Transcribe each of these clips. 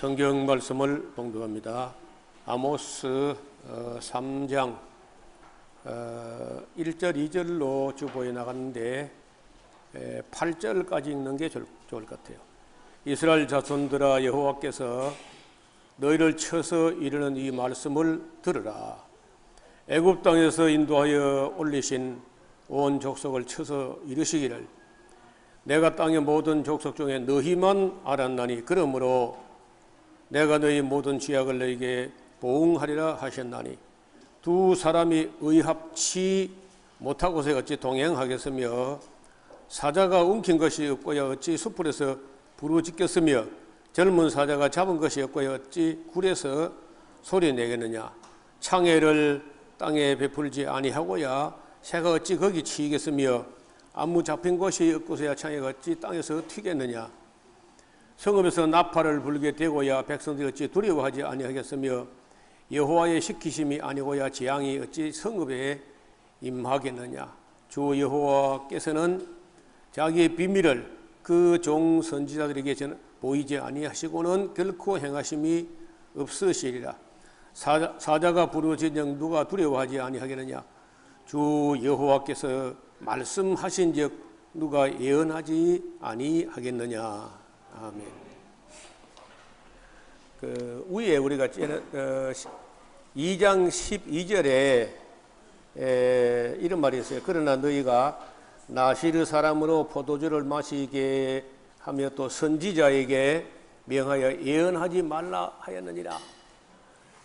성경 말씀을 봉독합니다. 아모스 3장 1절 2절로 주보해 나갔는데 8절까지 읽는 게 좋을 것 같아요. 이스라엘 자손들아, 여호와께서 너희를 쳐서 이르는 이 말씀을 들으라. 애굽 땅에서 인도하여 올리신 온 족속을 쳐서 이르시기를, 내가 땅의 모든 족속 중에 너희만 알았나니 그러므로 내가 너희 모든 죄악을 너희에게 보응하리라 하셨나니, 두 사람이 의합치 못하고서 어찌 동행하겠으며, 사자가 움킨 것이 없고야 어찌 숯불에서 부르짖겠으며, 젊은 사자가 잡은 것이 없고야 어찌 굴에서 소리 내겠느냐. 창해를 땅에 베풀지 아니하고야 새가 어찌 거기 치이겠으며, 안무 잡힌 것이 없고서야 창해가 어찌 땅에서 튀겠느냐. 성읍에서 나팔을 불게 되고야 백성들이 어찌 두려워하지 아니하겠으며, 여호와의 시키심이 아니고야 재앙이 어찌 성읍에 임하겠느냐. 주 여호와께서는 자기의 비밀을 그 종 선지자들에게 보이지 아니하시고는 결코 행하심이 없으시리라. 사자가 부르짖은 누가 두려워하지 아니하겠느냐. 주 여호와께서 말씀하신즉 누가 예언하지 아니하겠느냐. 아멘. 위에 우리가 2장 12절에 이런 말이 있어요. 그러나 너희가 나시르 사람으로 포도주를 마시게 하며 또 선지자에게 명하여 예언하지 말라 하였느니라.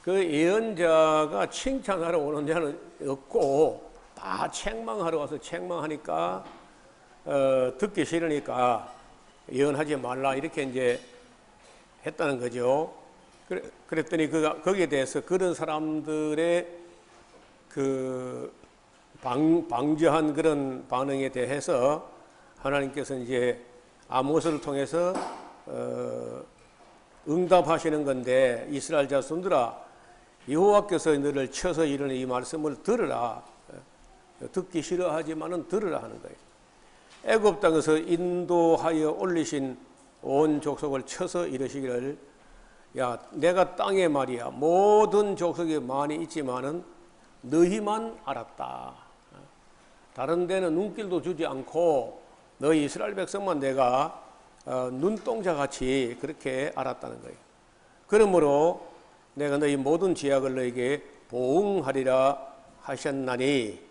그 예언자가 칭찬하러 오는 자는 없고 다 책망하러 와서 책망하니까 듣기 싫으니까 예언하지 말라 이렇게 이제 했다는 거죠. 그랬더니 거기에 대해서 그런 사람들의 그 방조한 그런 반응에 대해서 하나님께서 이제 아모스를 통해서 응답하시는 건데, 이스라엘 자손들아, 여호와께서 너를 쳐서 이르는 이 말씀을 들으라. 듣기 싫어하지만은 들으라 하는 거예요. 애굽 땅에서 인도하여 올리신 온 족속을 쳐서 이르시기를, 야, 내가 땅에 말이야 모든 족속이 많이 있지만은 너희만 알았다. 다른 데는 눈길도 주지 않고 너희 이스라엘 백성만 내가 눈동자같이 그렇게 알았다는 거예요. 그러므로 내가 너희 모든 죄악을 너희에게 보응하리라 하셨나니,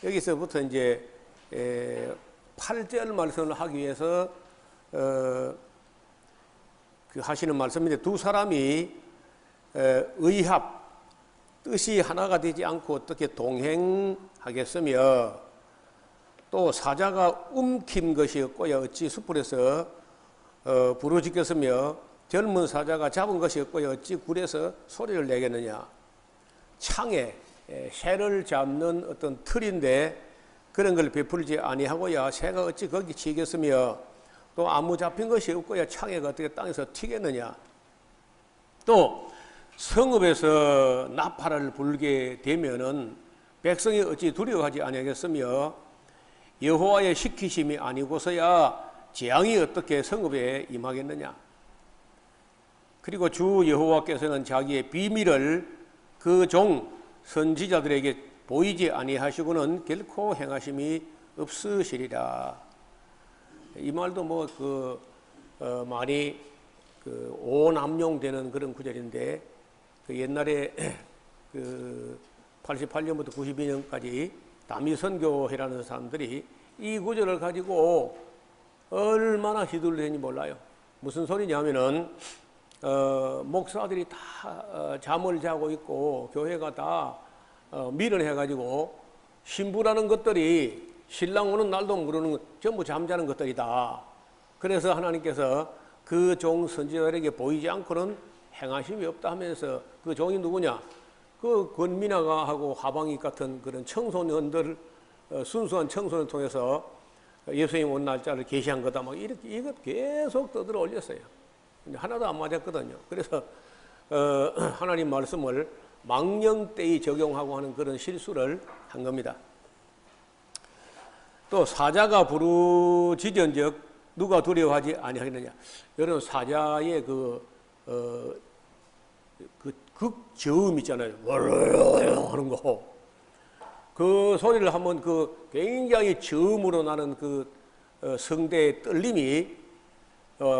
여기서부터 이제 8절 말씀을 하기 위해서 하시는 말씀인데, 두 사람이 의합, 뜻이 하나가 되지 않고 어떻게 동행하겠으며, 또 사자가 움킨 것이 없고야 어찌 숯불에서 부르짖겠으며, 젊은 사자가 잡은 것이 없고야 어찌 굴에서 소리를 내겠느냐. 창에 새를 잡는 어떤 틀인데 그런 걸 베풀지 아니하고야 새가 어찌 거기 치겠으며, 또 아무 잡힌 것이 없고야 창해가 어떻게 땅에서 튀겠느냐. 또 성읍에서 나팔을 불게 되면은 백성이 어찌 두려워하지 아니하겠으며, 여호와의 시키심이 아니고서야 재앙이 어떻게 성읍에 임하겠느냐. 그리고 주 여호와께서는 자기의 비밀을 그 종 선지자들에게 보이지 아니하시고는 결코 행하심이 없으시리라. 이 말도 많이 오남용되는 그런 구절인데, 옛날에 88년부터 92년까지 다미선교회라는 사람들이 이 구절을 가지고 얼마나 휘둘렸는지 몰라요. 무슨 소리냐면은 목사들이 다 잠을 자고 있고 교회가 다 밀어내가지고 신부라는 것들이 신랑 오는 날도 모르는 전부 잠자는 것들이다. 그래서 하나님께서 그 종 선지자들에게 보이지 않고는 행하심이 없다 하면서, 그 종이 누구냐? 그 권민아가 하고 하방이 같은 그런 청소년들, 순수한 청소년을 통해서 예수님 온 날짜를 계시한 거다. 막 이렇게 이것 계속 떠들어 올렸어요. 근데 하나도 안 맞았거든요. 그래서 하나님 말씀을 망령되이 적용하고 하는 그런 실수를 한 겁니다. 또 사자가 부르짖은즉 누가 두려워하지 아니하겠느냐. 여러분, 사자의 그 극저음 있잖아요. 월월월 하는 거. 그 소리를 하면 그 굉장히 저음으로 나는 그 성대의 떨림이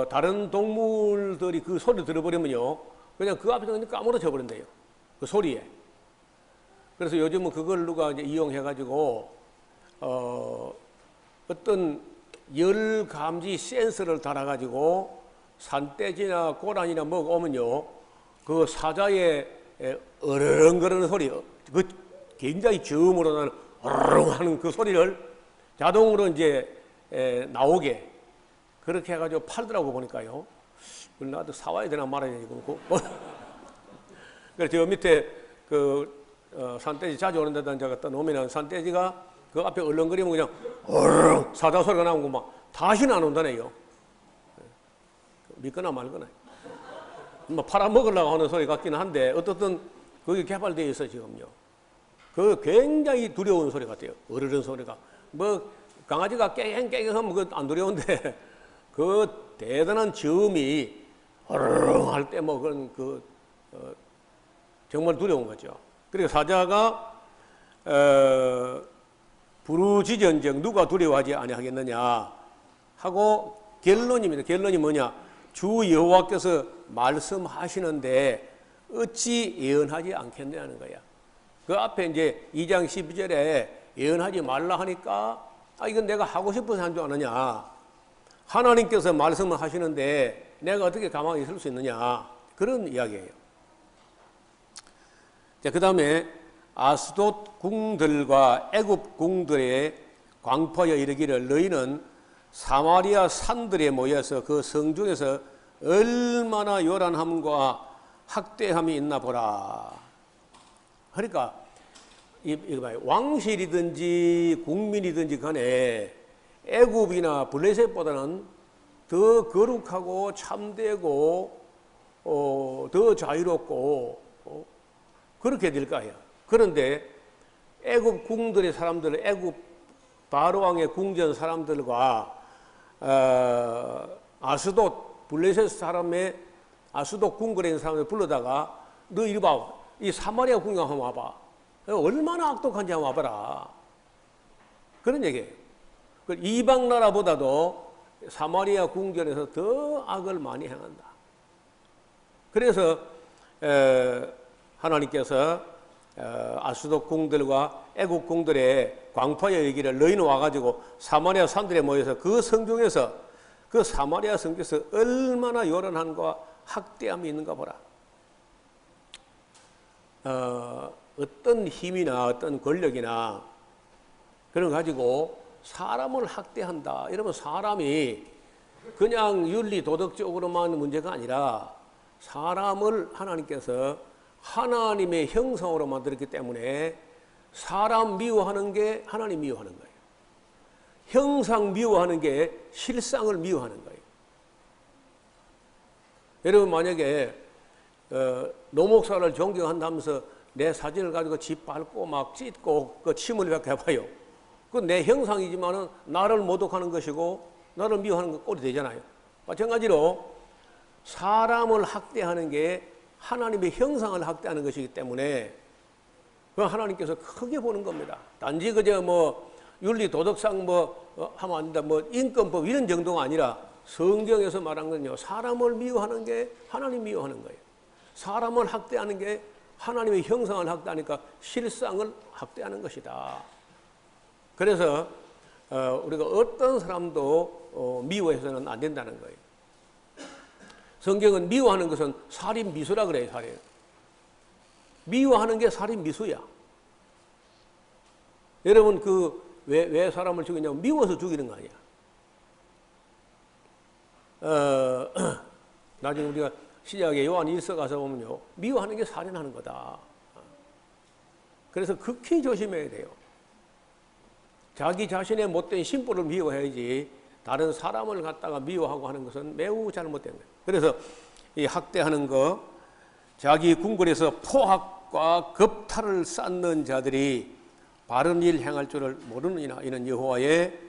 다른 동물들이 그 소리 들어버리면요. 그냥 그 앞에서 그냥 까무러져 버린대요. 그 소리에. 그래서 요즘은 그걸 누가 이제 이용해가지고 어떤 열 감지 센서를 달아가지고 산돼지나 고라니나 뭐가 오면요. 그 사자의 어르렁거리는 소리, 그 굉장히 저음으로 나는 어르렁 하는 그 소리를 자동으로 이제 나오게 그렇게 해가지고 팔더라고 보니까요. 나도 사와야 되나 말아야 되나 이거. 그래서 저 밑에 그 산돼지 자주 오는 데다 제가 갖다 놓으면 산돼지가 그 앞에 얼렁거리면 그냥 어르렁 사자 소리가 나오고 막 다시는 안 온다네요. 믿거나 말거나. 뭐 팔아먹으려고 하는 소리 같기는 한데 어떻든 그게 개발되어 있어 지금요. 그 굉장히 두려운 소리 같아요. 어르른 소리가. 뭐 강아지가 깨갱깨갱하면 그 안 두려운데 그 대단한 저음이 어르렁 할 때 뭐 그런 정말 두려운 거죠. 그리고 사자가 부르짖은즉 누가 두려워하지 아니하겠느냐 하고 결론입니다. 결론이 뭐냐? 주 여호와께서 말씀하시는데 어찌 예언하지 않겠느냐는 거야. 그 앞에 이제 2장 12절에 예언하지 말라 하니까 이건 내가 하고 싶어서 한 줄 아느냐. 하나님께서 말씀을 하시는데 내가 어떻게 가만히 있을 수 있느냐. 그런 이야기예요. 자, 그 다음에 아스돗 궁들과 애굽 궁들의 광포에 이르기를 너희는 사마리아 산들에 모여서 그 성중에서 얼마나 요란함과 학대함이 있나 보라. 그러니까 이거 봐요. 왕실이든지 국민이든지 간에 애굽이나 블레셋보다는 더 거룩하고 참되고 더 자유롭고 그렇게 될 거예요. 그런데 애굽 궁들의 사람들, 애굽 바로왕의 궁전 사람들과 아스돗 블레셋 사람의 아스돗 궁궐에 있는 사람들 불러다가 너 이리 봐. 이 사마리아 궁궐 한번 와봐. 얼마나 악독한지 한번 와봐라. 그런 얘기예요. 이방 나라보다도 사마리아 궁전에서 더 악을 많이 행한다. 그래서 하나님께서 아스돗 궁들과 애굽 궁들의 광포의 얘기를 너희는 와가지고 사마리아 산들에 모여서 그 성중에서 그 사마리아 성에서 얼마나 요란함과 학대함이 있는가 보라. 어떤 힘이나 어떤 권력이나 그런 거 가지고 사람을 학대한다. 이러면 사람이 그냥 윤리 도덕적으로만 문제가 아니라 사람을 하나님께서 하나님의 형상으로 만들었기 때문에 사람 미워하는 게 하나님 미워하는 거예요. 형상 미워하는 게 실상을 미워하는 거예요. 여러분 만약에 노 목사를 존경한다면서 내 사진을 가지고 집 밟고 막 찢고 그 침을 이렇게 해봐요. 그 내 형상이지만은 나를 모독하는 것이고 나를 미워하는 것 꼴이 되잖아요. 마찬가지로 사람을 학대하는 게 하나님의 형상을 학대하는 것이기 때문에 그 하나님께서 크게 보는 겁니다. 단지 그저 뭐 윤리 도덕상 뭐 하면 안 된다, 뭐 인권법 이런 정도가 아니라 성경에서 말한 건요. 사람을 미워하는 게 하나님 미워하는 거예요. 사람을 학대하는 게 하나님의 형상을 학대하니까 실상을 학대하는 것이다. 그래서 우리가 어떤 사람도 미워해서는 안 된다는 거예요. 성경은 미워하는 것은 살인 미수라 그래요. 살인. 미워하는 게 살인 미수야. 여러분 왜 사람을 죽이냐면 미워서 죽이는 거 아니야. 나중에 우리가 신약의 요한 1서 가서 보면요. 미워하는 게 살인하는 거다. 그래서 극히 조심해야 돼요. 자기 자신의 못된 심보를 미워해야지 다른 사람을 갖다가 미워하고 하는 것은 매우 잘못된 거예요. 그래서 이 학대하는 거, 자기 궁궐에서 포악과 겁탈을 쌓는 자들이 바른 일 행할 줄을 모르느니라. 이는 여호와의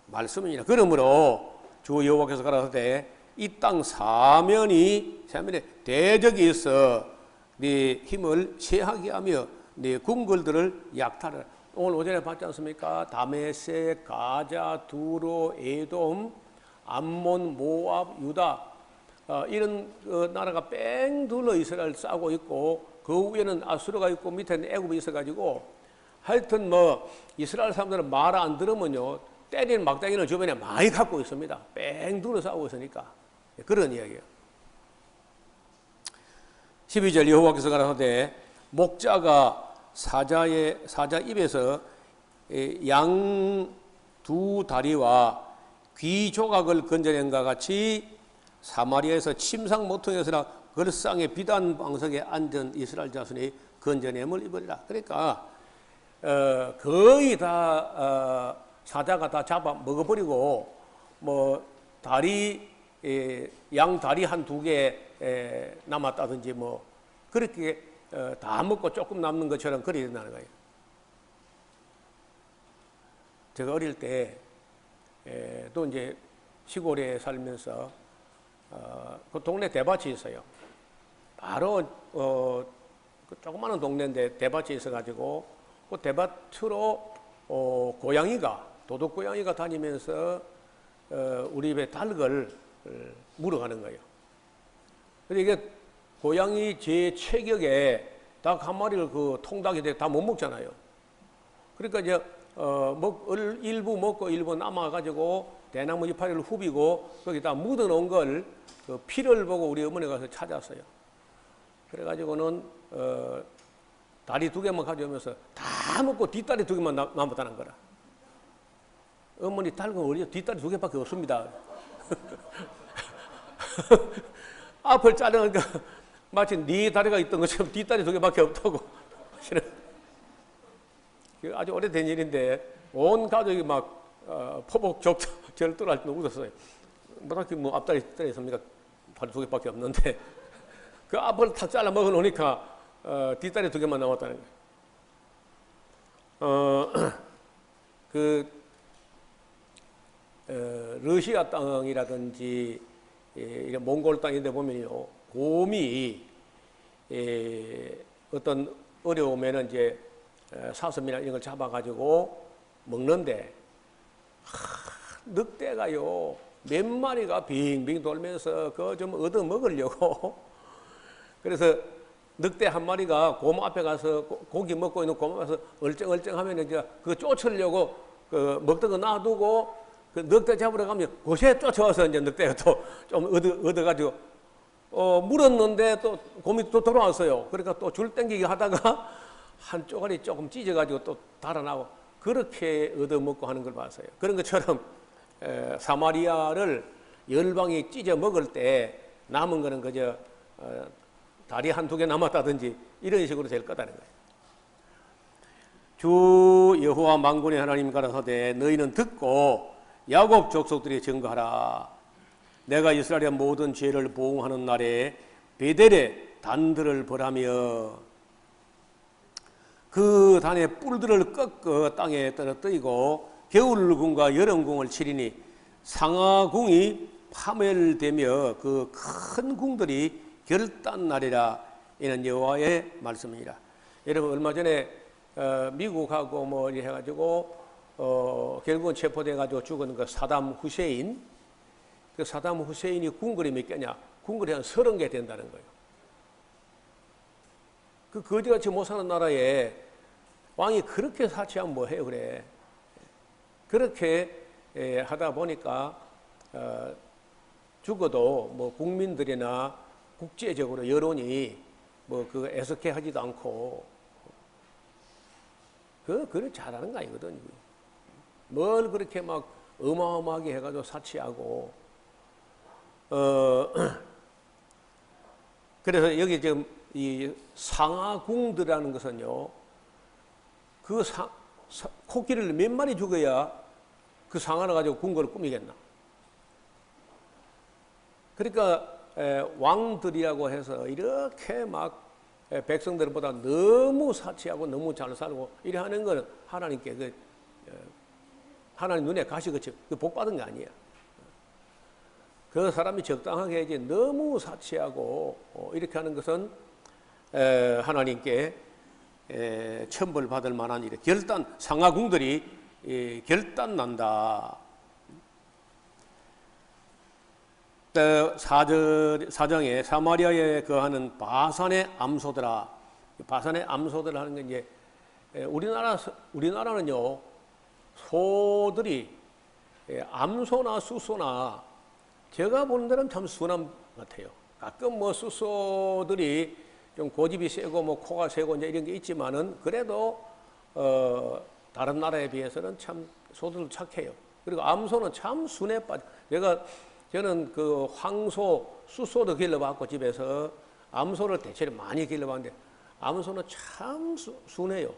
말씀이니라. 그러므로 주 여호와께서 가라사대 이 땅 사면에 대적이 있어 네 힘을 취하게 하며 네 궁궐들을 약탈하라. 오늘 오전에 봤지 않습니까? 다메섹, 가자, 두로, 에돔, 암몬, 모압, 유다 이런 나라가 뺑 둘러 이스라엘 싸고 있고 그 위에는 아수르가 있고 밑에는 애굽이 있어가지고 하여튼 뭐 이스라엘 사람들은 말 안 들으면요 때리는 막대기를 주변에 많이 갖고 있습니다. 뺑 둘러 싸고 있으니까 그런 이야기예요. 12절 여호와께서 가라사대 목자가 사자 입에서 양 두 다리와 귀 조각을 건져낸과 같이 사마리아에서 침상 모퉁이에서나 걸상의 비단 방석에 앉은 이스라엘 자손이 건져냄을 입으리라. 그러니까 거의 다 사자가 다 잡아 먹어버리고 뭐 다리 양 다리 한 두 개 남았다든지 뭐 그렇게 다 먹고 조금 남는 것처럼 그리 된다는 거예요. 제가 어릴 때 또 이제 시골에 살면서 그 동네 대밭이 있어요. 바로 그 조그마한 동네인데 대밭이 있어가지고 그 대밭으로 고양이가 도둑 고양이가 다니면서 우리 집에 닭을 물어가는 거예요. 근데 이게 고양이 제 체격에 닭 한 마리를 그 통닭이 다 못 먹잖아요. 그러니까 이제 일부 먹고 일부 남아가지고 대나무 이파리를 후비고 거기다 묻어놓은 걸 그 피를 보고 우리 어머니가 가서 찾았어요. 그래가지고는 다리 두 개만 가져오면서 다 먹고 뒷다리 두 개만 남았다는 거라. 어머니 닭은 어디요? 뒷다리 두 개밖에 없습니다. 앞을 자르니까 마치 네 다리가 있던 것처럼 뒷다리 두 개밖에 없다고. 아주 오래된 일인데 온 가족이 막 포복절도할 때 웃었어요. 뭐랄까 뭐 앞다리 뒷다리 있습니까? 다리 두 개밖에 없는데 그 앞을 탁 잘라 먹어 놓으니까 뒷다리 두 개만 남았다는 거예요. 러시아 땅이라든지 이런 몽골 땅인데 보면요 곰이 어떤 어려움에는 이제 사슴이나 이런 걸 잡아가지고 먹는데 늑대가요 몇 마리가 빙빙 돌면서 그거 좀 얻어 먹으려고 그래서 늑대 한 마리가 곰 앞에 가서 고기 먹고 있는 곰 앞에서 얼쩡얼쩡하면 이제 그거 쫓으려고 그 먹던 거 놔두고 그 늑대 잡으러 가면 곳에 쫓아와서 이제 늑대가 또 좀 얻어가지고 물었는데 또 곰이 또 돌아왔어요. 그러니까 또 줄 땡기기 하다가 한 쪼가리 조금 찢어가지고 또 달아나고 그렇게 얻어먹고 하는 걸 봤어요. 그런 것처럼 사마리아를 열방이 찢어 먹을 때 남은 거는 그저 다리 한 두 개 남았다든지 이런 식으로 될 거다는 거예요. 주 여호와 만군의 하나님 가라사대 너희는 듣고 야곱 족속들이 증거하라. 내가 이스라엘의 모든 죄를 보응하는 날에 베델에 단들을 벌하며 그 단의 뿔들을 꺾어 땅에 떨어뜨리고 겨울궁과 여름궁을 치리니 상하궁이 파멸되며 그 큰 궁들이 결단날이라. 이는 여호와의 말씀이라. 여러분 얼마 전에 미국하고 뭐 이렇게 해가지고 결국은 체포돼가지고 죽은 그 사담 후세인, 그 사담 후세인이 궁궐이 몇 개냐? 궁궐이 한 30개 된다는 거예요. 그 거지같이 못 사는 나라에 왕이 그렇게 사치하면 뭐 해요, 그래. 그렇게 하다 보니까 죽어도 뭐 국민들이나 국제적으로 여론이 뭐 그 애석해 하지도 않고 그걸 잘하는 거 아니거든. 뭘 그렇게 막 어마어마하게 해가지고 사치하고 그래서 여기 지금 이 상하궁들이라는 것은요 그 코끼리를 몇 마리 죽여야 그 상하를 가지고 궁궐을 꾸미겠나. 그러니까 왕들이라고 해서 이렇게 막 백성들보다 너무 사치하고 너무 잘 살고 이래 하는 건 하나님께 하나님 눈에 가시같이 복 받은 거 아니야. 그 사람이 적당하게 해야지 너무 사치하고 이렇게 하는 것은 하나님께 천벌받을 만한 일에 상하궁들이 결단난다. 사장에 사마리아에 거하는 바산의 암소들아. 바산의 암소들 하는 게 이제 우리나라는요 소들이 암소나 숫소나 제가 보는 데는 참 순한 것 같아요. 가끔 뭐 숫소들이 좀 고집이 세고 뭐 코가 세고 이제 이런 게 있지만은 그래도 다른 나라에 비해서는 참 소들도 착해요. 그리고 암소는 참 순해 빠져. 저는 그 황소, 숫소도 길러봤고 집에서 암소를 대체로 많이 길러봤는데 암소는 참 순해요.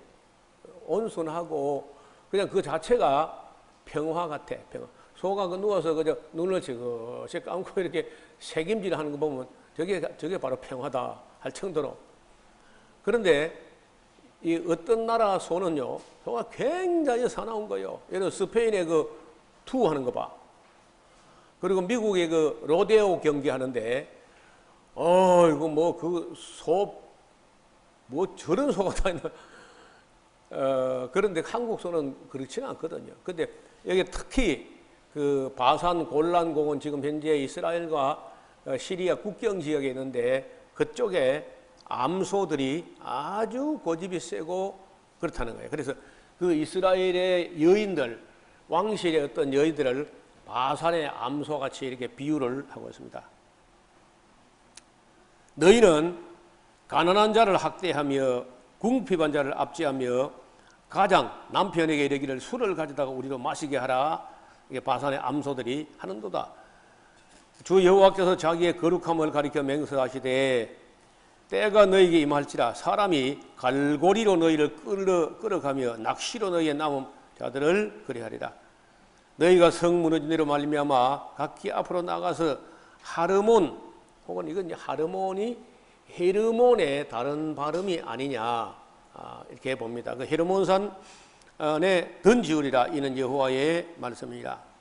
온순하고 그냥 그 자체가 평화 같아. 평화. 소가 그 누워서 그저 눈을 지그시 감고 이렇게 새김질 하는 거 보면 저게 바로 평화다 할 정도로. 그런데 이 어떤 나라 소는요, 소가 굉장히 사나운 거예요. 예를 들어 스페인의 그 투 하는 거 봐. 그리고 미국의 그 로데오 경기 하는데, 이거 뭐 그 소, 뭐 저런 소가 다 있나. 그런데 한국 소는 그렇지는 않거든요. 근데 여기 특히 그 바산 골란 공원 지금 현재 이스라엘과 시리아 국경 지역에 있는데 그쪽에 암소들이 아주 고집이 세고 그렇다는 거예요. 그래서 그 이스라엘의 여인들, 왕실의 어떤 여인들을 바산의 암소같이 이렇게 비유를 하고 있습니다. 너희는 가난한 자를 학대하며 궁핍한 자를 압제하며 가장 남편에게 이르기를 술을 가져다가 우리로 마시게 하라. 이게 바산의 암소들이 하는도다. 주 여호와께서 자기의 거룩함을 가리켜 맹세하시되 때가 너희에게 임할지라 사람이 갈고리로 너희를 끌어가며 낚시로 너희의 남은 자들을 그리하리라. 너희가 성 무너진 대로 말미암아 각기 앞으로 나가서 하르몬 혹은 이건 하르몬이 헤르몬의 다른 발음이 아니냐 이렇게 봅니다. 그 헤르몬산에 던지우리라. 이는 여호와의 말씀이라.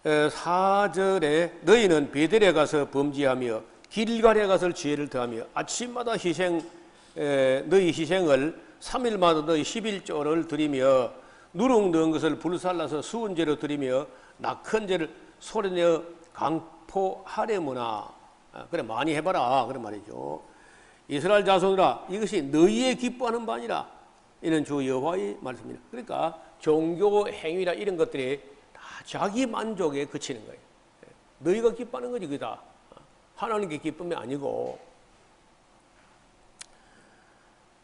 4절에 너희는 베델에 가서 범죄하며 길갈에 가서 죄를 더하며 아침마다 너희 희생을 3일마다 너희 11조를 드리며 누룩 넣은 것을 불살라서 수은제로 드리며 낙헌 죄를 소리내어 강포하려무나. 그래 많이 해봐라 그런 말이죠. 이스라엘 자손들아 이것이 너희의 기뻐하는 바니라. 이는 주 여호와의 말씀이라. 그러니까 종교 행위나 이런 것들이 다 자기 만족에 그치는 거예요. 너희가 기뻐하는 거지 그다. 하나님께 기쁨이 아니고.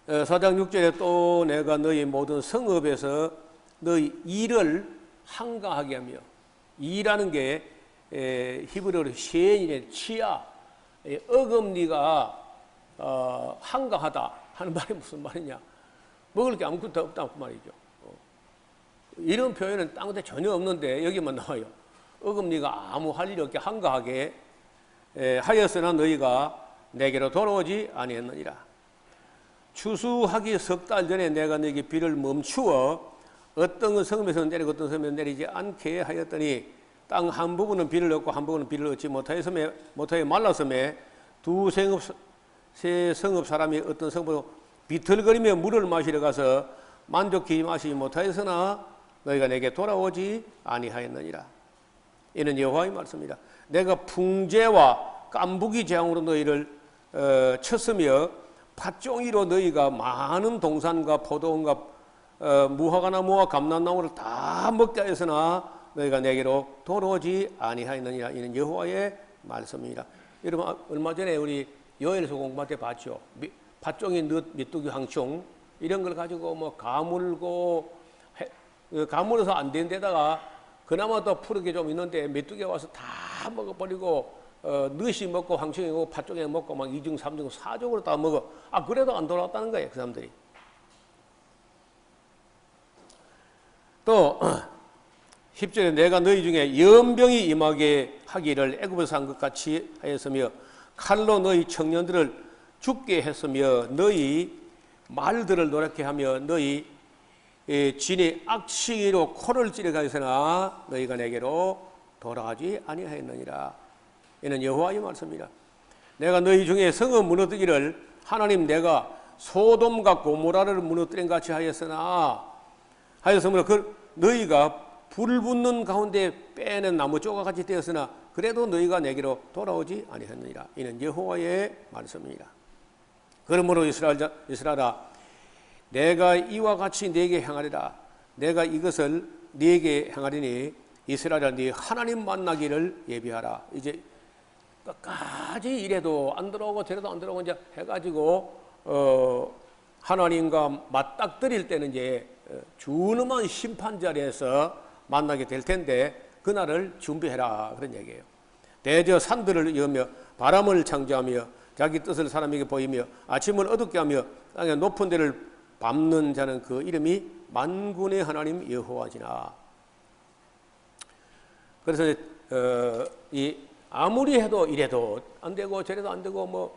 4장 6절에 또 내가 너희 모든 성읍에서 너희 일을 한가하게 하며, 일하는 게 히브리어로 시엔이네 치아, 어금니가 한가하다 하는 말이 무슨 말이냐. 먹을 게 아무것도 없다고 말이죠. 이런 표현은 딴 곳에 전혀 없는데 여기만 나와요. 어금니가 아무 할 일이 없게 한가하게 하였으나 너희가 내게로 돌아오지 아니했느니라. 추수하기 석 달 전에 내가 너에게 비를 멈추어 어떤 성읍에서 내리고 어떤 성읍에서 내리지 않게 하였더니 땅 한 부분은 비를 얻고 한 부분은 비를 얻지 못하여 말랐음에 세 성읍 사람이 어떤 성읍으로 비틀거리며 물을 마시러 가서 만족히 마시지 못하였으나 너희가 내게 돌아오지 아니하였느니라. 이는 여호와의 말씀이라. 내가 풍제와 깐부기 재앙으로 너희를 쳤으며 팥종이로 너희가 많은 동산과 포도원과 무화과나 무와 감람나무를 다 먹게 하였으나 너희가 내게로 돌아오지 아니하였느니라. 이는 여호와의 말씀이라. 여러분 얼마 전에 우리 요엘서 공부할 때 봤죠. 팥종이 메뚜기 황충 이런 걸 가지고 뭐 가물어서 안 된 데다가 그나마 더 푸르게 좀 있는데 메뚜기가 와서 다 먹어버리고 넛이 먹고 황충이고 팥종이 먹고 막 2중, 3중, 4중으로 다 먹어. 그래도 안 돌아왔다는 거예요, 그 사람들이. 또 10절에 내가 너희 중에 연병이 임하게 하기를 애굽에서 한 것 같이 하였으며 칼로 너희 청년들을 죽게 했으며 너희 말들을 노랗게 하며 너희 진이 악취로 코를 찌르가있으나 너희가 내게로 돌아가지 아니하였느니라. 이는 여호와의 말씀이라. 내가 너희 중에 성읍 무너뜨기를 하나님 내가 소돔과 고모라를 무너뜨린 같이 하였으므로 너희가 불 붙는 가운데 빼는 나무 조각같이 되었으나 그래도 너희가 내게로 돌아오지 아니하느니라. 이는 여호와의 말씀이니라. 그러므로 이스라엘아 내가 이와 같이 네게 행하리라. 내가 이것을 네게 행하리니 이스라엘아 네 하나님 만나기를 예비하라. 이제 끝까지 이래도 안 들어오고 저래도 안 들어오고 이제 해가지고 하나님과 맞닥뜨릴 때는 이제 준엄한 심판 자리에서 만나게 될 텐데 그날을 준비해라 그런 얘기예요. 대저 산들을 이으며 바람을 창조하며 자기 뜻을 사람에게 보이며 아침을 어둡게 하며 땅의 높은 데를 밟는 자는 그 이름이 만군의 하나님 여호와지나. 그래서 이 아무리 해도 이래도 안 되고 저래도 안 되고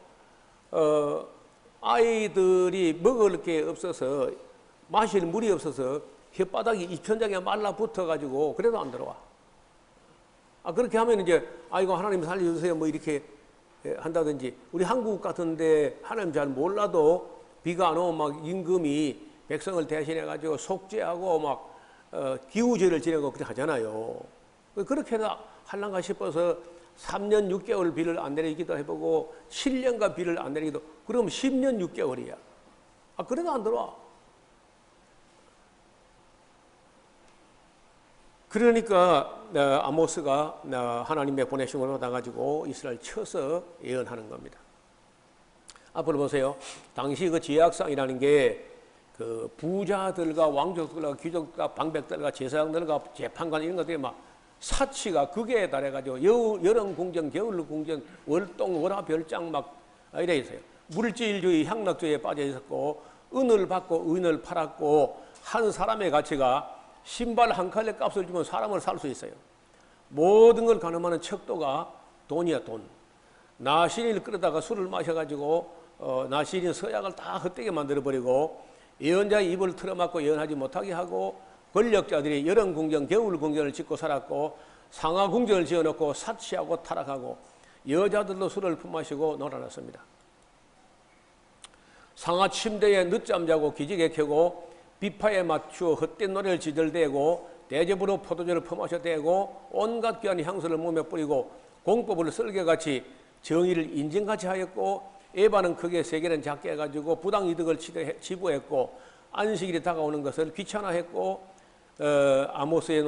아이들이 먹을 게 없어서 마실 물이 없어서 혓바닥이 입천장에 말라붙어 가지고 그래도 안 들어와. 그렇게 하면 이제 아이고 하나님 살려주세요 뭐 이렇게 한다든지, 우리 한국 같은데 하나님 잘 몰라도 비가 안 오면 막 임금이 백성을 대신해 가지고 속죄하고 막 기우제를 지내고 그렇게 하잖아요. 그렇게 할란가 싶어서 3년 6개월 비를 안 내리기도 해보고 7년간 비를 안 내리기도, 그럼 10년 6개월이야. 그래도 안 들어와. 그러니까 아모스가 하나님의 보내심을 받아가지고 이스라엘 쳐서 예언하는 겁니다. 앞으로 보세요. 당시 그 지약상이라는 게 그 부자들과 왕족들과 귀족들과 방백들과 제사장들과 재판관 이런 것들이 막 사치가 극에 달해가지고 여름 궁정, 겨울 궁정, 월동, 월화, 별장 막 이래 있어요. 물질주의, 향락주의에 빠져 있었고 은을 받고 은을 팔았고 한 사람의 가치가 신발 한 켤레 값을 주면 사람을 살 수 있어요. 모든 걸 가늠하는 척도가 돈이야, 돈. 나시린을 끌어다가 술을 마셔가지고 나시린 서약을 다 헛되게 만들어버리고 예언자의 입을 틀어막고 예언하지 못하게 하고, 권력자들이 여름 궁정, 겨울 궁정을 짓고 살았고 상하 궁정을 지어놓고 사치하고 타락하고 여자들도 술을 품마시고 놀아났습니다. 상하 침대에 늦잠 자고 기지개 켜고 비파에 맞추어 헛된 노래를 지들대고 대접으로 포도주를 퍼마셔대고 온갖 귀한 향수를 몸에 뿌리고 공법을 썰개같이 정의를 인증같이 하였고 에바는 크게 세계는 작게 해가지고 부당이득을 치부했고 안식일이 다가오는 것을 귀찮아했고 아모스의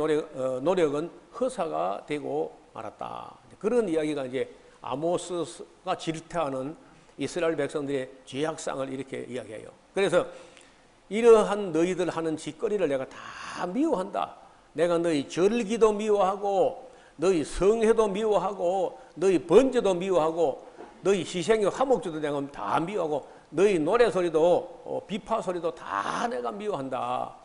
노력은 허사가 되고 말았다. 그런 이야기가 이제 아모스가 질타하는 이스라엘 백성들의 죄악상을 이렇게 이야기해요. 그래서 이러한 너희들 하는 짓거리를 내가 다 미워한다. 내가 너희 절기도 미워하고 너희 성회도 미워하고 너희 번제도 미워하고 너희 희생의 화목제도 내가 다 미워하고 너희 노래소리도 비파소리도 다 내가 미워한다.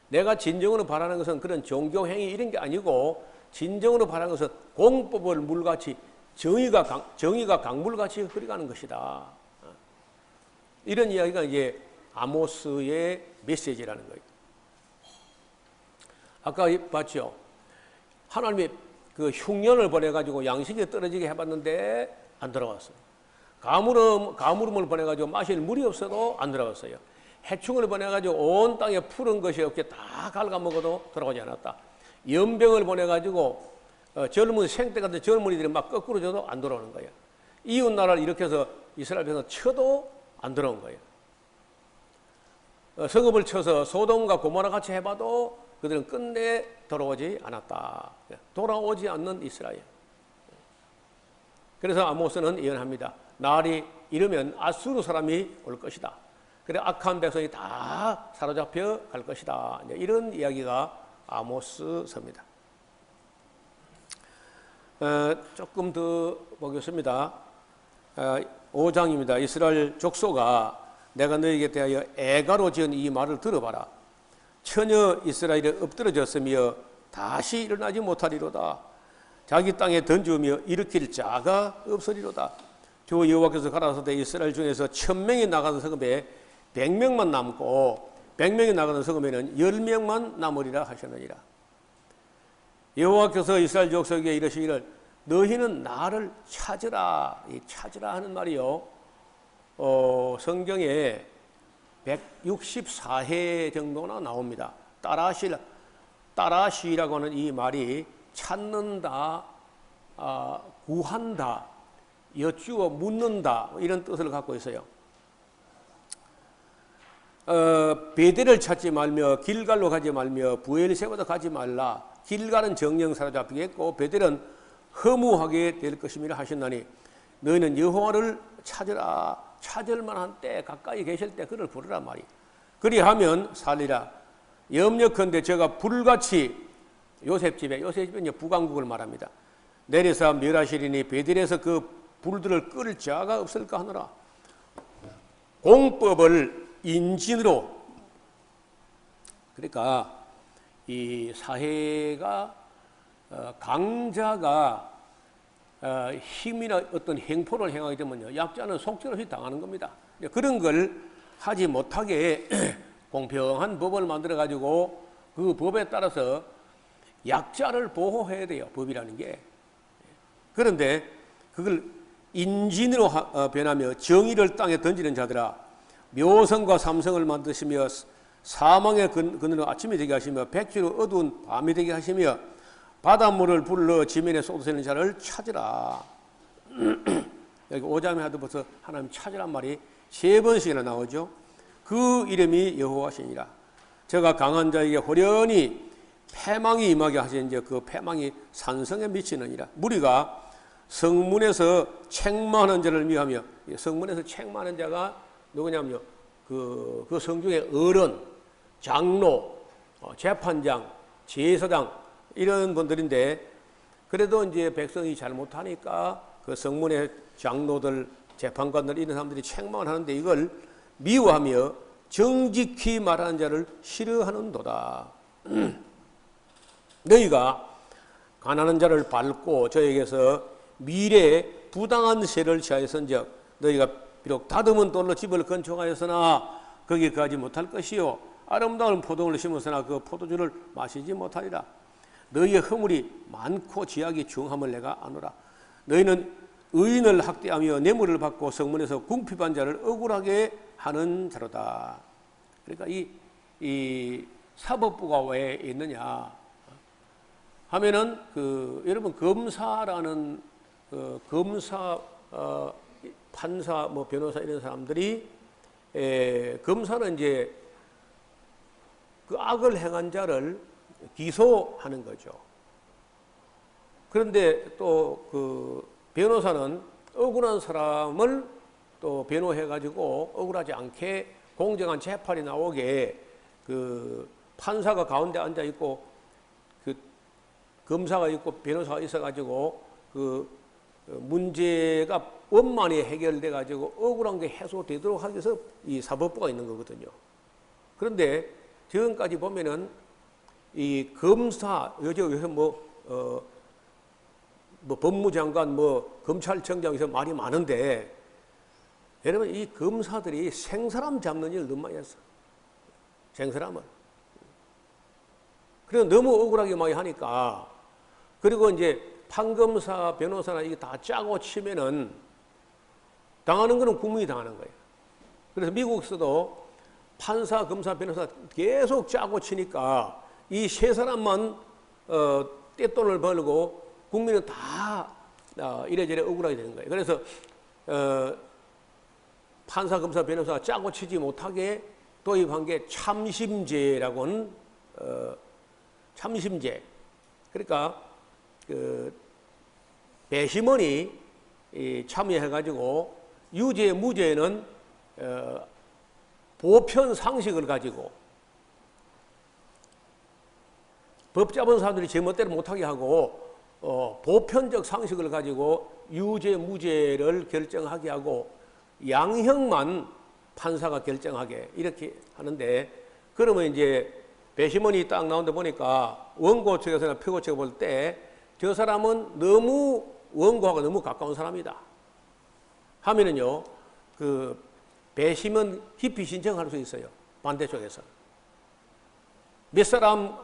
내가 진정으로 바라는 것은 그런 종교행위 이런 게 아니고 진정으로 바라는 것은 공법을 물같이 정의가 강물같이 흐려가는 것이다. 이런 이야기가 이제 아모스의 메시지라는 거예요. 아까 봤죠? 하나님이 그 흉년을 보내가지고 양식이 떨어지게 해봤는데 안 들어갔어요. 가물음을 보내가지고 마실 물이 없어도 안 들어갔어요. 해충을 보내가지고 온 땅에 푸른 것이 없게 다 갉아먹어도 돌아가지 않았다. 연병을 보내가지고 젊은 생때 같은 젊은이들이 막 거꾸로 져도 안 돌아오는 거예요. 이웃 나라를 일으켜서 이스라엘 백성 쳐도 안 들어온 거예요. 성읍을 쳐서 소돔과 고모라 같이 해봐도 그들은 끝내 돌아오지 않았다. 돌아오지 않는 이스라엘. 그래서 아모스는 예언합니다. 날이 이르면 아수르 사람이 올 것이다. 그래 악한 백성이 다 사로잡혀 갈 것이다. 이런 이야기가 아모스서입니다. 조금 더 보겠습니다. 5장입니다. 이스라엘 족속아, 내가 너에게 대하여 애가로 지은 이 말을 들어봐라. 처녀 이스라엘이 엎드러졌으며 다시 일어나지 못하리로다. 자기 땅에 던지며 일으킬 자가 없으리로다. 주 여호와께서 가라사대 이스라엘 중에서 1000명이 나가는 성읍에 100명만 남고 100명이 나가는 성읍에는 10명만 남으리라 하셨느니라. 여호와께서 이스라엘 족속에게 이르시기를 너희는 나를 찾으라. 이 찾으라 하는 말이요, 성경에 164회 정도나 나옵니다. 따라시라고 하는 이 말이 찾는다, 구한다, 여쭈어 묻는다, 이런 뜻을 갖고 있어요. 베델을 찾지 말며 길갈로 가지 말며 부엘세바도 가지 말라. 길갈은 정령 사로잡히겠고 베델은 허무하게 될 것임이라 하셨나니 너희는 여호와를 찾으라. 찾을 만한 때 가까이 계실 때 그를 부르라 말이. 그리하면 살리라. 염려컨대 저가 불같이 요셉 집에 이제 북왕국을 말합니다. 내려서 멸하시리니 베델에서 그 불들을 끌 자가 없을까 하노라. 공법을 인진으로, 그러니까 이 사회가 강자가 힘이나 어떤 행포를 행하게 되면요, 약자는 속절없이 당하는 겁니다. 그런 걸 하지 못하게 공평한 법을 만들어 가지고 그 법에 따라서 약자를 보호해야 돼요, 법이라는 게. 그런데 그걸 인진으로 변하며 정의를 땅에 던지는 자들아, 묘성과 삼성을 만드시며 사망의 그늘로 아침이 되게 하시며 백지로 어두운 밤이 되게 하시며 바닷물을 불러 지면에 쏟으시는 자를 찾으라. 여기 5장에 하도 벌써 하나님 찾으란 말이 3번씩이나 나오죠. 그 이름이 여호와시니라. 저가 강한 자에게 호련히 패망이 임하게 하시니 그 패망이 산성에 미치느니라. 무리가 성문에서 책망하는 자를 미하며, 성문에서 책망하는 자가 누구냐면요, 그 성중의 어른, 장로, 재판장, 제사장 이런 분들인데, 그래도 이제 백성이 잘못하니까 그 성문의 장로들, 재판관들 이런 사람들이 책망을 하는데 이걸 미워하며 정직히 말하는 자를 싫어하는도다. 너희가 가난한 자를 밟고 저에게서 미래에 부당한 세를 취하였은즉 너희가 비록 다듬은 돌로 집을 건축하였으나 거기까지 못할 것이요 아름다운 포도를 심었으나 그 포도주를 마시지 못하리라. 너희의 허물이 많고 지약이 중함을 내가 아노라. 너희는 의인을 학대하며 뇌물을 받고 성문에서 궁핍한 자를 억울하게 하는 자로다. 그러니까 이 사법부가 왜 있느냐 하면은 여러분 검사라는 검사, 판사, 변호사 이런 사람들이 검사는 이제 그 악을 행한 자를 기소하는 거죠. 그런데 또 그 변호사는 억울한 사람을 또 변호해가지고 억울하지 않게 공정한 재판이 나오게 그 판사가 가운데 앉아 있고 그 검사가 있고 변호사가 있어가지고 그 문제가 원만히 해결돼 가지고 억울한 게 해소되도록 하기 위해서 이 사법부가 있는 거거든요. 그런데 지금까지 보면은 이 검사 요새 법무장관 검찰청장에서 말이 많은데 여러분 이 검사들이 생사람 잡는 일 너무 많이 했어. 생사람을. 그래서 너무 억울하게 많이 하니까 그리고 이제 판검사, 변호사나 이게 다 짜고 치면은 당하는 거는 국민이 당하는 거예요. 그래서 미국에서도 판사, 검사, 변호사 계속 짜고 치니까 이 세 사람만 떼돈을 벌고 국민은 다 이래저래 억울하게 되는 거예요. 그래서 판사, 검사, 변호사가 짜고 치지 못하게 도입한 게 참심제라고 하는 참심제. 그러니까 배심원이 참여해가지고 유죄, 무죄는 보편 상식을 가지고 법 잡은 사람들이 제멋대로 못하게 하고 보편적 상식을 가지고 유죄, 무죄를 결정하게 하고 양형만 판사가 결정하게 이렇게 하는데 그러면 이제 배심원이 딱 나온다 보니까 원고 측에서나 피고 측에 볼 때 저 사람은 너무 원고하고 너무 가까운 사람이다 하면은요 그 배심원 기피 신청할 수 있어요. 반대쪽에서. 몇 사람,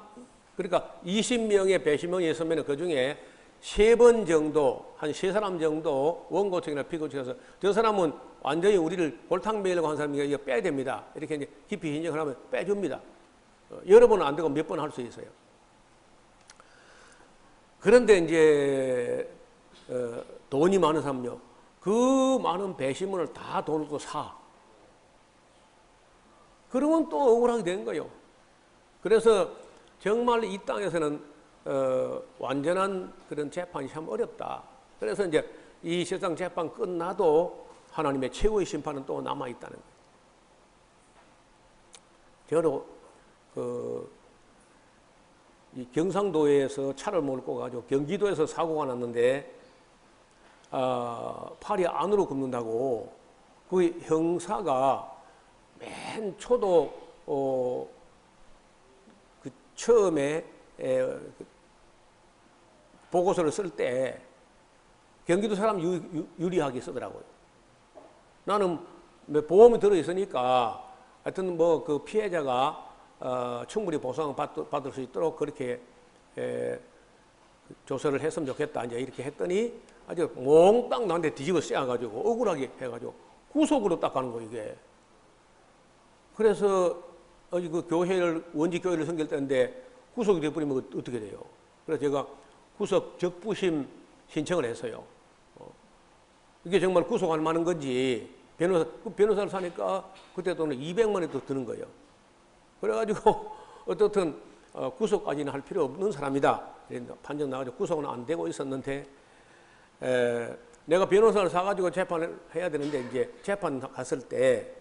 그러니까 20명의 배심원이 있으면 그 중에 3번 정도, 한 3사람 정도 원고청이나 피고청에서 저 사람은 완전히 우리를 골탕 먹이려고 하는 사람이니까 이거 빼야 됩니다. 이렇게 이제 깊이 인정을 하면 빼줍니다. 여러 번은 안 되고 몇 번 할 수 있어요. 그런데 이제 돈이 많은 사람요. 그 많은 배심원을 다 돈으로 또 사. 그러면 또 억울하게 되는 거예요. 그래서 정말 이 땅에서는 완전한 그런 재판이 참 어렵다. 그래서 이제 이 세상 재판 끝나도 하나님의 최고의 심판은 또 남아있다는 거예요. 저도 이 경상도에서 차를 몰고 가지고 경기도에서 사고가 났는데 팔이 안으로 굽는다고 그 형사가 맨 초도 그 처음에 보고서를 쓸 때 경기도 사람 유리하게 쓰더라고요. 나는 보험이 들어있으니까 하여튼 뭐 그 피해자가 충분히 보상을 받을 수 있도록 그렇게 조서를 했으면 좋겠다. 이제 이렇게 했더니 아주 몽땅 나한테 뒤집어 씌워가지고 억울하게 해가지고 구속으로 딱 가는 거 이게. 그래서 그 교회를 원직 교회를 섬길 때인데 구속이 돼버리면 어떻게 돼요? 그래서 제가 구속 적부심 신청을 했어요. 이게 정말 구속할 만한 건지 변호사를 사니까 그때 돈은 200만 원이 더 드는 거예요. 그래가지고 어떻든 구속까지는 할 필요 없는 사람이다. 판정 나가지고 구속은 안 되고 있었는데 내가 변호사를 사가지고 재판을 해야 되는데 이제 재판 갔을 때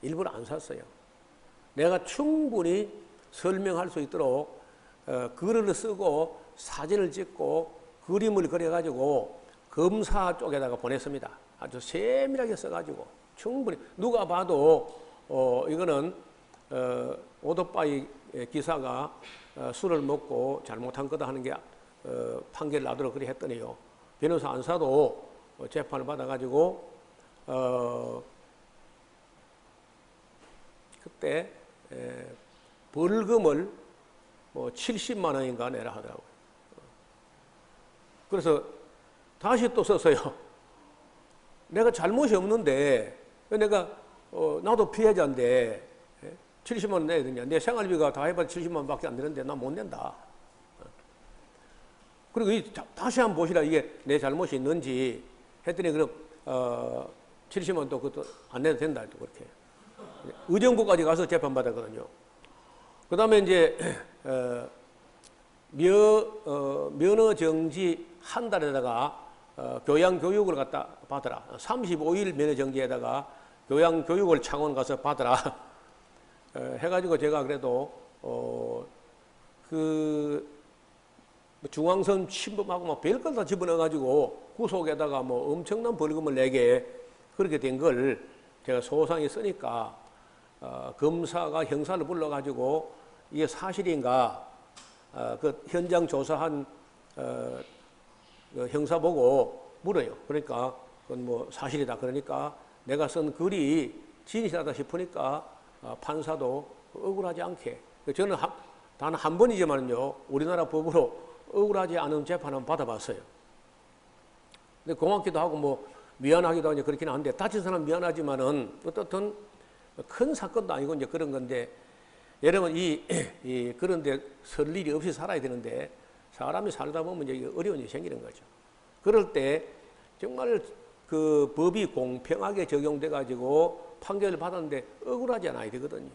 일부러 안 샀어요. 내가 충분히 설명할 수 있도록 글을 쓰고 사진을 찍고 그림을 그려가지고 검사 쪽에다가 보냈습니다. 아주 세밀하게 써가지고 충분히 누가 봐도 이거는 오토바이 기사가 술을 먹고 잘못한 거다 하는 게 판결을 나도록 그리 했더니요. 변호사 안 사도 재판을 받아가지고 그때 벌금을 뭐 70만 원인가 내라 하더라고요. 그래서 다시 또 썼어요. 내가 잘못이 없는데 내가 나도 피해자인데 70만 원 내야 되냐. 내 생활비가 다 해봐도 70만 원밖에 안 되는데 나 못 낸다. 그리고 다시 한번 보시라 이게 내 잘못이 있는지 했더니 그럼 70만 원도 그것도 안 내도 된다. 또 그렇게. 의정부까지 가서 재판받았거든요. 그 다음에 이제 면허정지 한 달에다가 교양교육을 갖다 받으라. 35일 면허정지에다가 교양교육을 창원 가서 받으라. 해가지고 제가 그래도 그 중앙선 침범하고 막 별걸 다 집어넣어가지고 구속에다가 뭐 엄청난 벌금을 내게 그렇게 된 걸 제가 소상히 쓰니까 검사가 형사를 불러가지고 이게 사실인가 그 현장 조사한 그 형사 보고 물어요. 그러니까 그건 뭐 사실이다. 그러니까 내가 쓴 글이 진실하다 싶으니까 판사도 억울하지 않게. 저는 단 한 번이지만요 우리나라 법으로 억울하지 않은 재판은 받아봤어요. 근데 고맙기도 하고 뭐 미안하기도 하고 그렇긴 한데 다친 사람 미안하지만은 어떻든 큰 사건도 아니고 이제 그런 건데 여러분 그런데 설 일이 없이 살아야 되는데 사람이 살다 보면 이제 어려운 일이 생기는 거죠. 그럴 때 정말 그 법이 공평하게 적용돼 가지고 판결을 받았는데 억울하지 않아야 되거든요.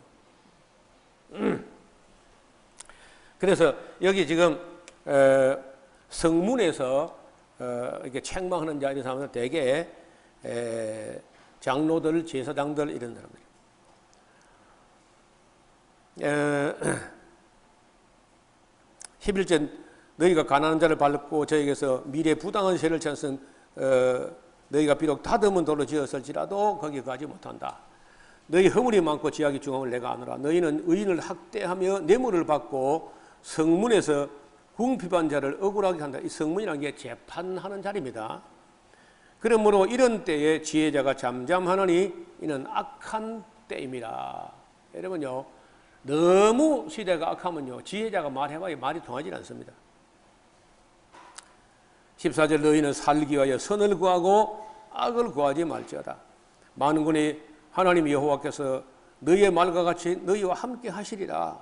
그래서 여기 지금 성문에서 이렇게 책망하는 자 이런 사람들 대개 장로들, 제사장들 이런 사람들. 11절 너희가 가난한 자를 밟고 저에게서 미래 부당한 세를 찾은 너희가 비록 다듬은 돌로 지었을지라도 거기 가지 못한다. 너희 허물이 많고 지악이 중함을 내가 아노라. 너희는 의인을 학대하며 뇌물을 받고 성문에서 궁핍한 자를 억울하게 한다. 이 성문이라는 게 재판하는 자리입니다. 그러므로 이런 때에 지혜자가 잠잠하느니 이는 악한 때입니다. 여러분요, 너무 시대가 악하면요, 지혜자가 말해봐야 말이 통하지 않습니다. 14절 너희는 살기 위하여 선을 구하고 악을 구하지 말지어다. 만군의 하나님 여호와께서 너희의 말과 같이 너희와 함께 하시리라.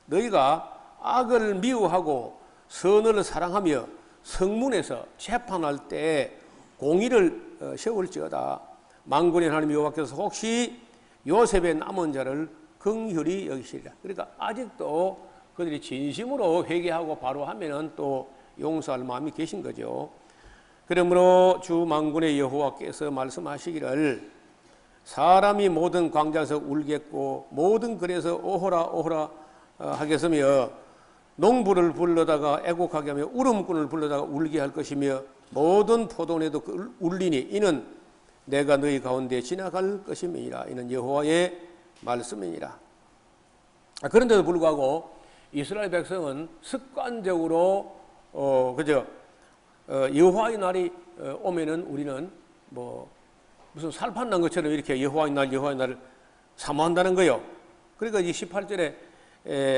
너희가 악을 미워하고 선을 사랑하며 성문에서 재판할 때 공의를 세울지어다. 만군의 하나님 여호와께서 혹시 요셉의 남은 자를 긍휼히 여기시리라. 그러니까 아직도 그들이 진심으로 회개하고 바로 하면은 또 용서할 마음이 계신 거죠. 그러므로 주 만군의 여호와께서 말씀하시기를 사람이 모든 광장에서 울겠고 모든 들에서 오호라 오호라 하겠으며 농부를 불러다가 애곡하게 하며 울음꾼을 불러다가 울게 할 것이며 모든 포도원에도 울리니 이는 내가 너희 가운데 지나갈 것임이니라. 이는 여호와의 말씀이니라. 그런데도 불구하고 이스라엘 백성은 습관적으로 여호와의 날이 오면은 우리는 뭐 무슨 살판 난 것처럼 이렇게 여호와의 날을 사모한다는 거예요. 그러니까 이 18절에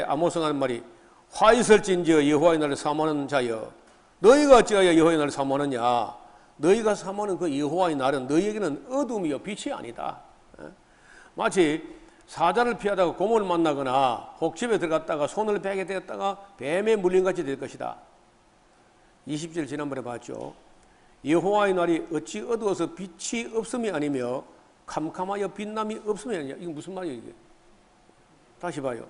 아모스가 하는 말이 화 있을진저 여호와의 날을 사모하는 자여 너희가 어찌하여 여호와의 날을 사모하느냐. 너희가 사모하는 그 여호와의 날은 너희에게는 어둠이요 빛이 아니다. 마치 사자를 피하다가 곰을 만나거나 혹집에 들어갔다가 손을 베게 되었다가 뱀에 물린 같이 될 것이다. 20절 지난번에 봤죠. 여호와의 날이 어찌 어두워서 빛이 없음이 아니며 캄캄하여 빛남이 없음이 아니냐. 이게 무슨 말이에요 이게? 다시 봐요.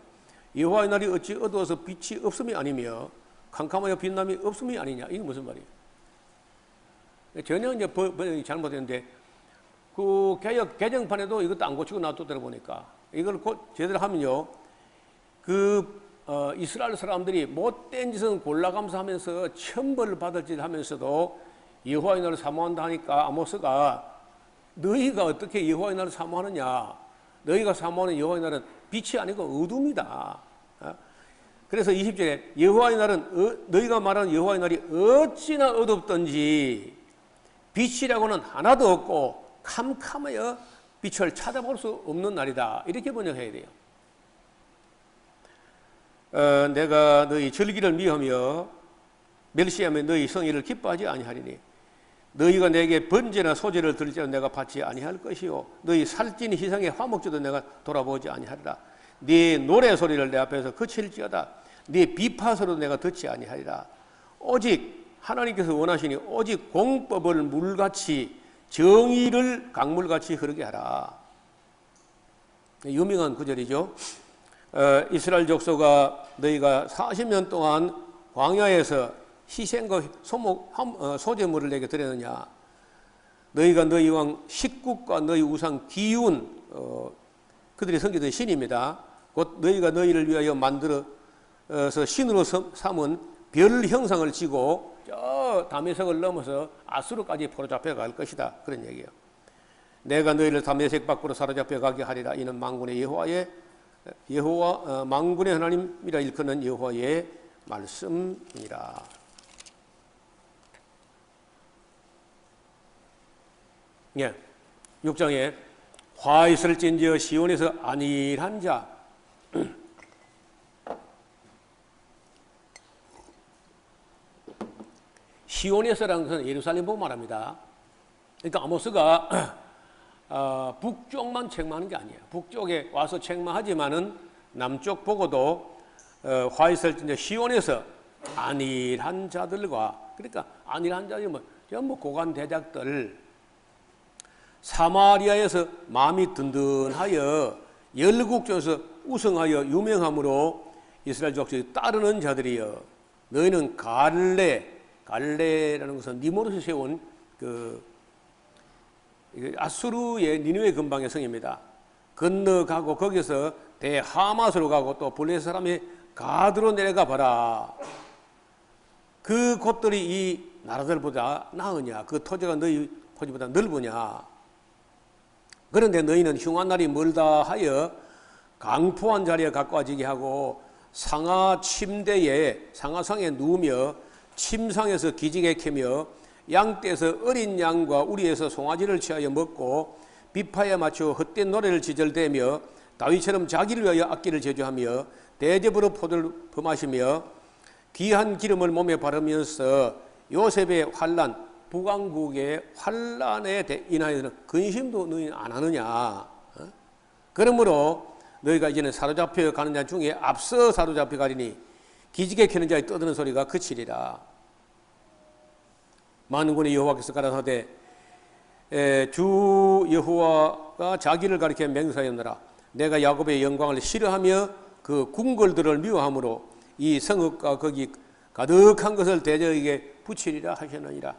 여호와의 날이 어찌 어두워서 빛이 없음이 아니며 캄캄하여 빛남이 없음이 아니냐. 이게 무슨 말이에요? 전혀 이제 번역이 잘못됐는데 그 개정판에도 이것도 안 고치고 놔두더라 보니까 이걸 제대로 하면요. 이스라엘 사람들이 못된 짓은 골라감사하면서 천벌을 받을 짓을 하면서도 여호와의 날을 사모한다 하니까 아모스가 너희가 어떻게 여호와의 날을 사모하느냐. 너희가 사모하는 여호와의 날은 빛이 아니고 어둠이다. 그래서 20절에 여호와의 날은 너희가 말하는 여호와의 날이 어찌나 어둡던지 빛이라고는 하나도 없고 캄캄하여 빛을 찾아볼 수 없는 날이다. 이렇게 번역해야 돼요. 내가 너희 절기를 미하며 멸시하며 너희 성의를 기뻐하지 아니하리니 너희가 내게 번제나 소제를 드릴지라도 내가 받지 아니할 것이요 너희 살찐 희생의 화목제도 내가 돌아보지 아니하리라. 네 노래 소리를 내 앞에서 그칠지어다. 네 비파소리도 내가 듣지 아니하리라. 오직 하나님께서 원하시니 오직 공법을 물같이 정의를 강물같이 흐르게 하라. 유명한 구절이죠. 이스라엘 족속아 너희가 40년 동안 광야에서 희생과 소제물을 내게 드렸느냐. 너희가 너희 왕 식국과 너희 우상 기운 그들이 섬기던 신입니다. 곧 너희가 너희를 위하여 만들어서 신으로 삼은 별 형상을 지고 저 다메섹을 넘어서 아수르까지 포로잡혀 갈 것이다. 그런 얘기예요. 내가 너희를 다메섹 밖으로 사로잡혀 가게 하리라. 이는 만군의 만군의 하나님이라 일컫는 여호와의 말씀이라. 예, 6장에 화 있을진저 시온에서 안일한 자. 시온에서라는 것은 예루살렘 보고 말합니다. 그러니까 아모스가 북쪽만 책망하는 게 아니에요. 북쪽에 와서 책망하지만은 남쪽 보고도 화 있을진저 시온에서 안일한 자들과, 그러니까 안일한 자들은 전부 고관 대작들, 사마리아에서 마음이 든든하여 열국중에서 우승하여 유명함으로 이스라엘 족속이 따르는 자들이여. 너희는 갈레라는 것은 니모르스 세운 아수르의 니느웨 근방의 성입니다. 건너가고 거기서 대하마스로 가고 또 블레셋 사람이 가드로 내려가 봐라. 그 곳들이 이 나라들보다 나으냐? 그 토지가 너희 토지보다 넓으냐? 그런데 너희는 흉한 날이 멀다 하여 강포한 자리에 가까워지게 하고 상하 침대에 상하상에 누우며 침상에서 기지개 캐며 양떼에서 어린 양과 우리에서 송아지를 취하여 먹고 비파에 맞추어 헛된 노래를 지절대며 다윗처럼 자기를 위하여 악기를 제조하며 대접으로 포도를 범하시며 귀한 기름을 몸에 바르면서 요셉의 환난, 북왕국의 환난에 인하여서는 근심도 너희는 안 하느냐. 그러므로 너희가 이제는 사로잡혀 가는 자 중에 앞서 사로잡혀 가리니 기지개 켜는 자의 떠드는 소리가 그치리라. 만군의 여호와께서 가라사대 주 여호와가 자기를 가리켜 맹세하였노라. 내가 야곱의 영광을 싫어하며 그 궁궐들을 미워함으로 이 성읍과 거기 가득한 것을 대저에게 붙이리라 하셨느니라.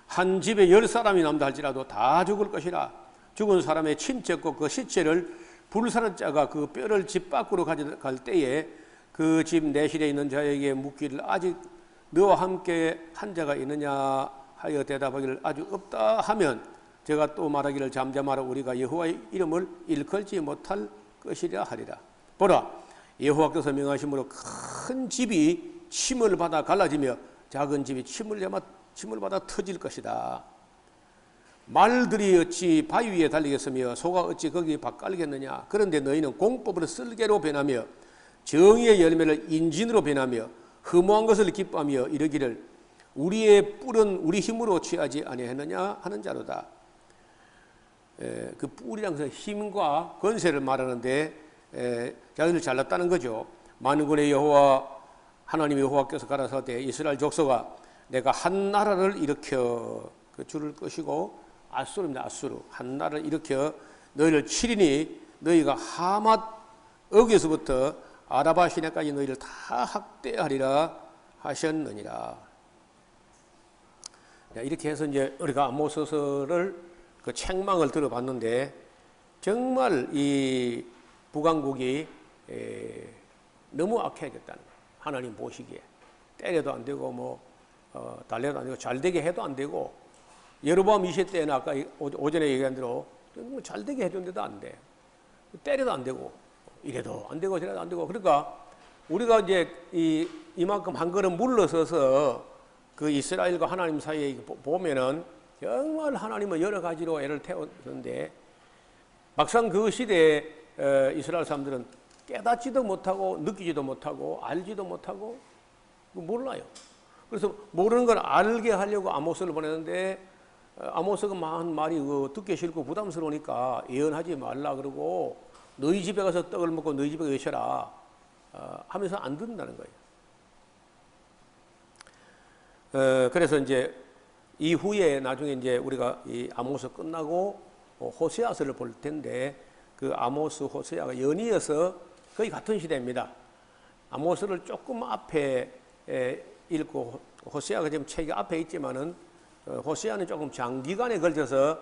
한 집에 10사람이 남다 할지라도 다 죽을 것이라. 죽은 사람의 친척과 그 시체를 불사른 자가 그 뼈를 집 밖으로 가져갈 때에 그 집 내실에 있는 자에게 묻기를 아직 너와 함께 한 자가 있느냐 하여 대답하기를 아주 없다 하면 제가 또 말하기를 잠잠하라. 우리가 여호와의 이름을 일컬지 못할 것이라 하리라. 보라, 여호와께서 명하심으로 큰 집이 침을 받아 갈라지며 작은 집이 침을 받아 터질 것이다. 말들이 어찌 바위 위에 달리겠으며 소가 어찌 거기 밭갈겠느냐. 그런데 너희는 공법으로 쓸개로 변하며 정의의 열매를 인진으로 변하며 허무한 것을 기뻐하며 이르기를 우리의 뿔은 우리 힘으로 취하지 아니하느냐 하는 자로다. 그 뿔이란 것은 힘과 권세를 말하는데 자기를 잘났다는 거죠. 만군의 여호와 하나님 여호와께서 가라사대 이스라엘 족속아 내가 한 나라를 일으켜 그 줄을 끄시고 아수르입니다. 아수르 한 나라를 일으켜 너희를 치리니 너희가 하맛 어귀에서부터 아라바 시내까지 너희를 다 학대하리라 하셨느니라. 이렇게 해서 이제 우리가 아모스서를 그 책망을 들어봤는데 정말 이 북왕국이 너무 악해졌다는 거예요. 하나님 보시기에 때려도 안 되고 뭐 달래도 안 되고 잘되게 해도 안 되고 여로보암 2세 때는 아까 오전에 얘기한 대로 뭐 잘되게 해줬는데도 안 돼. 때려도 안 되고 이래도 안 되고 저래도 안 되고. 그러니까 우리가 이제 이만큼 한 걸음 물러서서 그 이스라엘과 하나님 사이에 보면은 정말 하나님은 여러 가지로 애를 태웠는데 막상 그 시대에 이스라엘 사람들은 깨닫지도 못하고 느끼지도 못하고 알지도 못하고 몰라요. 그래서 모르는 걸 알게 하려고 아모스를 보내는데 아모스가 많은 말이 듣기 싫고 부담스러우니까 예언하지 말라 그러고 너희 집에 가서 떡을 먹고 너희 집에 외쳐라 하면서 안 듣는다는 거예요. 그래서 이제 이후에 나중에 이제 우리가 이 아모스 끝나고 호세아서를 볼 텐데 그 아모스 호세아가 연이어서 거의 같은 시대입니다. 아모스를 조금 앞에 읽고 호세아가 지금 책이 앞에 있지만은 호세아는 조금 장기간에 걸쳐서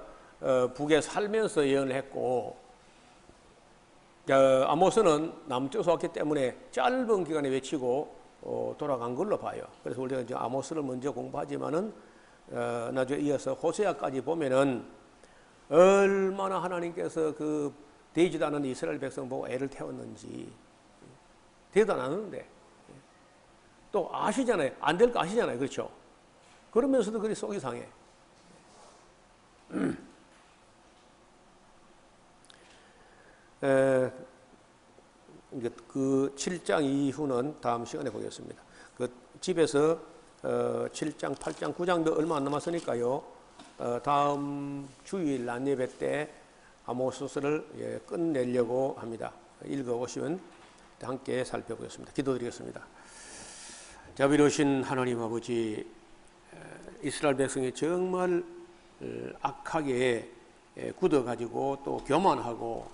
북에 살면서 예언을 했고 아모스는 남쪽에서 왔기 때문에 짧은 기간에 외치고 돌아간 걸로 봐요. 그래서 우리가 이제 아모스를 먼저 공부하지만은 나중에 이어서 호세아까지 보면은 얼마나 하나님께서 그 되지도 않은 이스라엘 백성 보고 애를 태웠는지 되도 안 하는데 또 아시잖아요. 안 될 거 아시잖아요. 그렇죠? 그러면서도 그리 속이 상해. 그 7장 이후는 다음 시간에 보겠습니다. 그 집에서 7장, 8장, 9장도 얼마 안 남았으니까요. 다음 주일 난예배 때 아모스서를 끝내려고 합니다. 읽어보시면 함께 살펴보겠습니다. 기도드리겠습니다. 자비로우신 하나님 아버지, 이스라엘 백성이 정말 악하게 굳어가지고 또 교만하고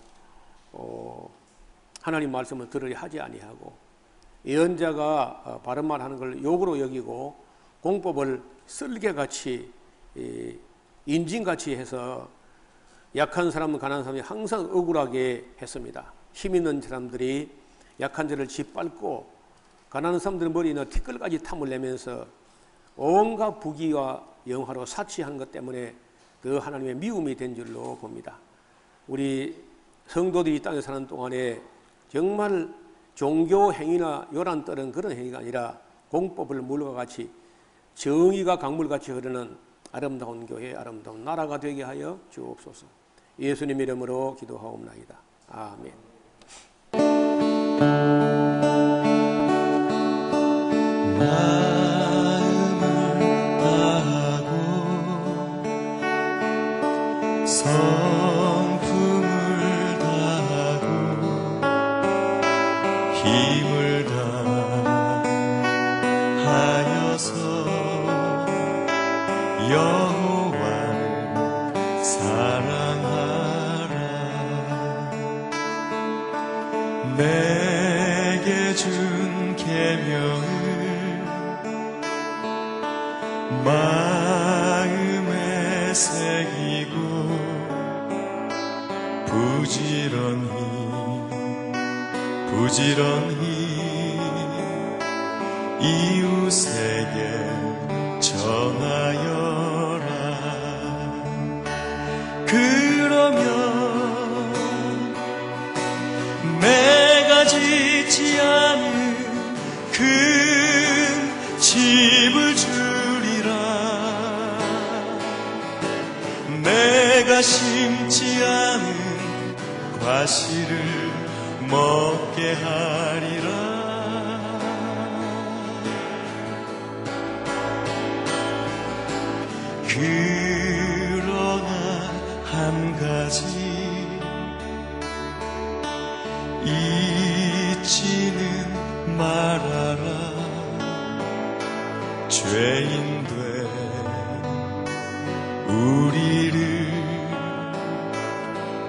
하나님 말씀을 들으려 하지 아니하고 예언자가 바른 말하는 걸 욕으로 여기고 공법을 쓸개같이 인진같이 해서 약한 사람은 가난한 사람이 항상 억울하게 했습니다. 힘 있는 사람들이 약한 자를 짓밟고 가난한 사람들의 머리는 티끌까지 탐을 내면서 온갖 부귀와 영화로 사치한 것 때문에 그 하나님의 미움이 된 줄로 봅니다. 우리 성도들이 이 땅에 사는 동안에 정말 종교 행위나 요란 떠는 그런 행위가 아니라 공법을 물과 같이 정의가 강물같이 흐르는 아름다운 교회, 아름다운 나라가 되게 하여 주옵소서. 예수님 이름으로 기도하옵나이다. 아멘. 성품을 다하고 힘을 다하여서 여호와를 사랑하라. 내게 준 계명을 마음에 새기고 부지런히 이웃에게 전하여라. 그러면 내가 짓지 않은 큰 집을 주리라. 내가 심지 않은 과실을 먹게 하리라. 그러나 한 가지 잊지는 말아라. 죄인 돼 우리를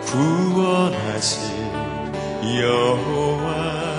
구원하신 여호와